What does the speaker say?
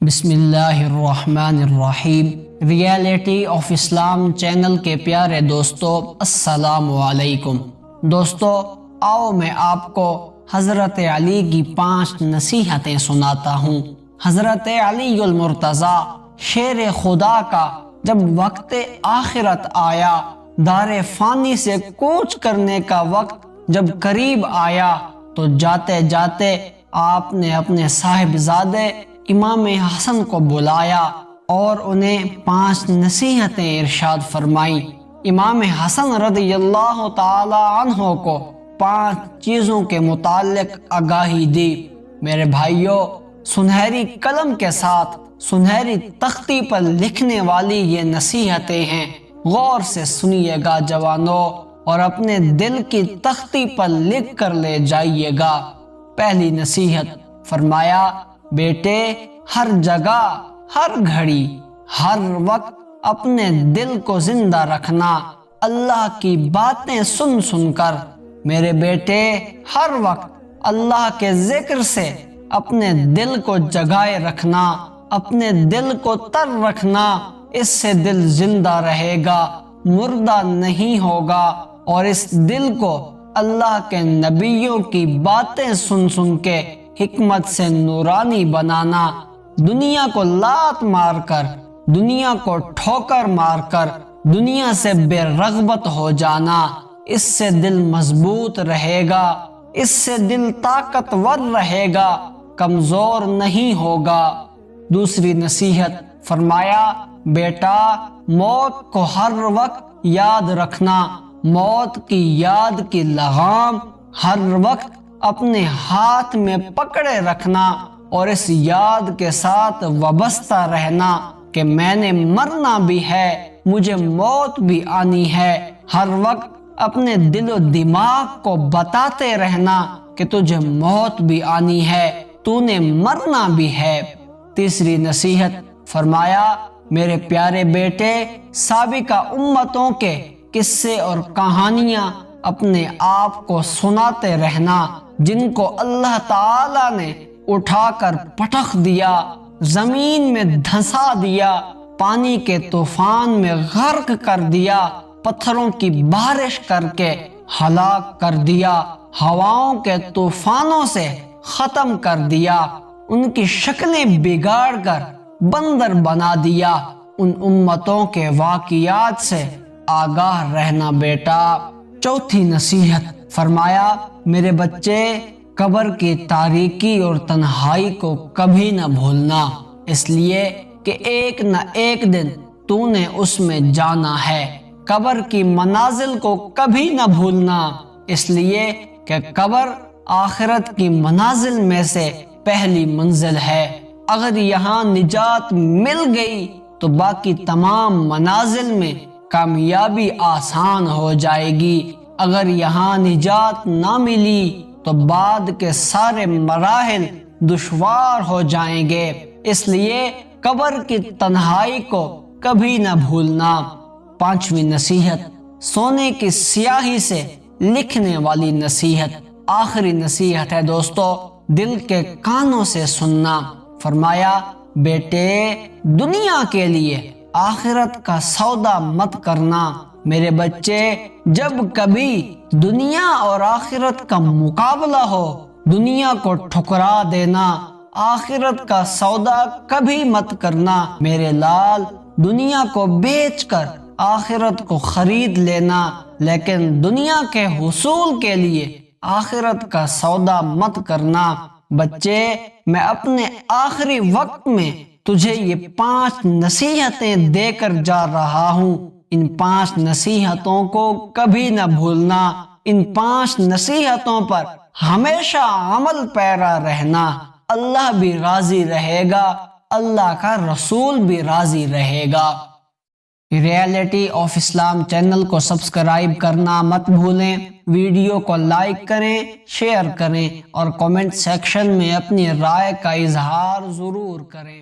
بسم اللہ الرحمن الرحیم۔ ریئلٹی آف اسلام چینل کے پیارے دوستو، السلام علیکم۔ دوستو، آؤ میں آپ کو حضرت علی کی 5 نصیحتیں سناتا ہوں۔ حضرت علی المرتضیٰ شیر خدا کا جب وقت آخرت آیا، دار فانی سے کوچ کرنے کا وقت جب قریب آیا، تو جاتے جاتے آپ نے اپنے صاحبزادے امام حسن کو بلایا اور انہیں 5 نصیحتیں ارشاد فرمائیں۔ امام حسن رضی اللہ تعالی عنہ کو 5 چیزوں کے متعلق آگاہی دی۔ میرے بھائیوں، سنہری قلم کے ساتھ سنہری تختی پر لکھنے والی یہ نصیحتیں ہیں، غور سے سنیے گا جوانوں، اور اپنے دل کی تختی پر لکھ کر لے جائیے گا۔ پہلی نصیحت، فرمایا بیٹے، ہر جگہ، ہر گھڑی، ہر وقت اپنے دل کو زندہ رکھنا اللہ کی باتیں سن سن کر۔ میرے بیٹے، ہر وقت اللہ کے ذکر سے اپنے دل کو جگائے رکھنا، اپنے دل کو تر رکھنا، اس سے دل زندہ رہے گا، مردہ نہیں ہوگا، اور اس دل کو اللہ کے نبیوں کی باتیں سن سن کے حکمت سے نورانی بنانا، دنیا کو لات مار کر، دنیا کو ٹھوکر مار کر دنیا سے بے رغبت ہو جانا، اس سے دل مضبوط رہے گا، اس سے دل طاقتور رہے گا، کمزور نہیں ہوگا۔ دوسری نصیحت، فرمایا بیٹا، موت کو ہر وقت یاد رکھنا، موت کی یاد کی لگام ہر وقت اپنے ہاتھ میں پکڑے رکھنا، اور اس یاد کے ساتھ وابستہ رہنا کہ میں نے مرنا بھی ہے، مجھے موت بھی آنی ہے۔ ہر وقت اپنے دل و دماغ کو بتاتے رہنا کہ تجھے موت بھی آنی ہے، تو نے مرنا بھی ہے۔ تیسری نصیحت، فرمایا میرے پیارے بیٹے، سابقہ امتوں کے قصے اور کہانیاں اپنے آپ کو سناتے رہنا، جن کو اللہ تعالی نے اٹھا کر پٹخ دیا، زمین میں دھنسا دیا، پانی کے طوفان میں غرق کر دیا، پتھروں کی بارش کر کے ہلاک کر دیا، ہواؤں کے طوفانوں سے ختم کر دیا، ان کی شکلیں بگاڑ کر بندر بنا دیا۔ ان امتوں کے واقعات سے آگاہ رہنا بیٹا۔ چوتھی نصیحت، فرمایا میرے بچے، قبر کی تاریکی اور تنہائی کو کبھی نہ بھولنا، اس لیے کہ ایک نہ ایک دن تو نے اس میں جانا ہے۔ قبر کی منازل کو کبھی نہ بھولنا، اس لیے کہ قبر آخرت کی منازل میں سے پہلی منزل ہے۔ اگر یہاں نجات مل گئی تو باقی تمام منازل میں کامیابی آسان ہو جائے گی، اگر یہاں نجات نہ ملی تو بعد کے سارے مراحل دشوار ہو جائیں گے، اس لیے قبر کی تنہائی کو کبھی نہ بھولنا۔ پانچویں نصیحت، سونے کی سیاہی سے لکھنے والی نصیحت، آخری نصیحت ہے دوستو، دل کے کانوں سے سننا۔ فرمایا بیٹے، دنیا کے لیے آخرت کا سودا مت کرنا۔ میرے بچے، جب کبھی دنیا اور آخرت کا مقابلہ ہو، دنیا کو ٹھکرا دینا، آخرت کا سودا کبھی مت کرنا۔ میرے لال، دنیا کو بیچ کر آخرت کو خرید لینا، لیکن دنیا کے حصول کے لیے آخرت کا سودا مت کرنا۔ بچے، میں اپنے آخری وقت میں تجھے یہ 5 نصیحتیں دے کر جا رہا ہوں، ان 5 نصیحتوں کو کبھی نہ بھولنا، ان 5 نصیحتوں پر ہمیشہ عمل پیرا رہنا، اللہ بھی راضی رہے گا، اللہ کا رسول بھی راضی رہے گا۔ ریئلٹی آف اسلام چینل کو سبسکرائب کرنا مت بھولیں، ویڈیو کو لائک کریں، شیئر کریں، اور کمنٹ سیکشن میں اپنی رائے کا اظہار ضرور کریں۔